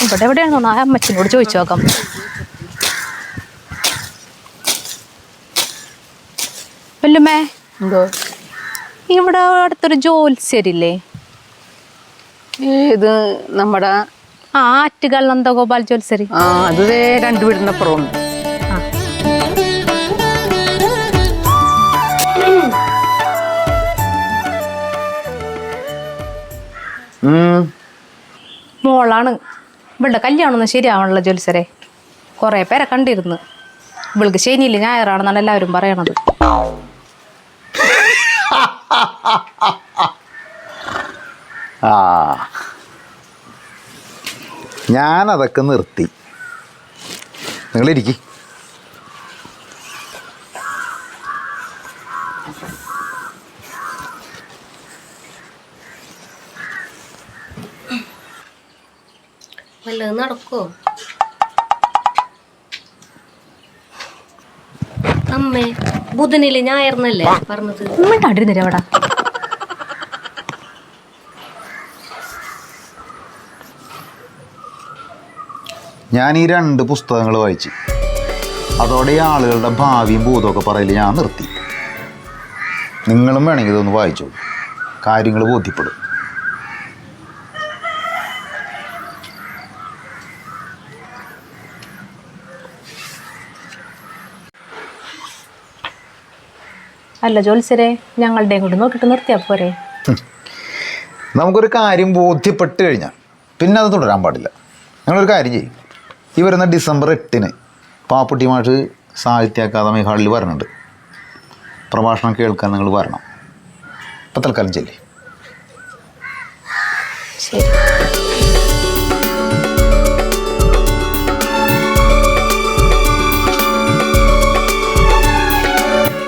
ഇവിടെ എവിടെയാണോ ആ അമ്മച്ചിനോട് ചോദിച്ചു നോക്കാം. വല്ലുമ്മേ, എന്തോ ഇവിടെ അടുത്തൊരു ജോത്സ്യരില്ലേ? ഇത് നമ്മുടെ ആറ്റുകാൽ നന്ദഗോപാൽ ജോത്സ്യരി. അത് 2 വീടിന്റെ അപ്പുറമുണ്ട്. മോളാണ്. ഇവളുടെ കല്യാണമൊന്നും ശരിയാവണല്ലോ ജോത്സ്യരെ. കുറേ പേരെ കണ്ടിരുന്നു. ഇവൾക്ക് ശനിയില്ല ഞായറാണെന്നാണ് എല്ലാവരും പറയണത്. ഞാനതൊക്കെ നിർത്തി. നിങ്ങളിരിക്കി. വല്ലതും നടക്കോ? അമ്മേ, ബുധനില് ഞായർന്നല്ലേ പറഞ്ഞത്? മിണ്ടാണ്ടിരുന്നില്ല അവിടെ. ഞാൻ ഈ 2 പുസ്തകങ്ങൾ വായിച്ചു. അതോടെ ഈ ആളുകളുടെ ഭാവിയും ഭൂതമൊക്കെ പറയല് ഞാൻ നിർത്തി. നിങ്ങളും വേണമെങ്കിൽ ഇതൊന്ന് വായിച്ചോളൂ, കാര്യങ്ങൾ ബോധ്യപ്പെടും. അല്ല ജോത്സ്യരെ, ഞങ്ങളുടെയും കൂടി നോക്കിയിട്ട് നിർത്തിയാൽ പോരെ? നമുക്കൊരു കാര്യം ബോധ്യപ്പെട്ട് കഴിഞ്ഞാൽ പിന്നെ അത് തുടരാൻ പാടില്ല. ഞങ്ങളൊരു കാര്യം ചെയ്യും. ഈ വരുന്ന ഡിസംബർ 8 പാപ്പുട്ടി മാഷ് സാഹിത്യ അക്കാദമി ഹാളിൽ വരണുണ്ട്. പ്രഭാഷണം കേൾക്കാൻ നിങ്ങൾ വരണം. ഇപ്പം തൽക്കാലം ചെല്ലേ. ശരി.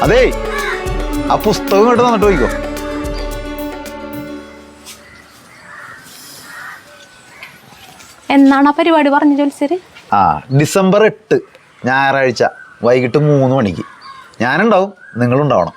അതേ, ആ പുസ്തകം ഇങ്ങോട്ട് തന്നിട്ട് പോയിക്കോ. എന്നാണ് ആ പരിപാടി പറഞ്ഞു ജോത്സ്യര്? ഡിസംബർ 8 ഞായറാഴ്ച വൈകിട്ട് 3 മണിക്ക്. ഞാനുണ്ടാവും, നിങ്ങളുണ്ടാവണം.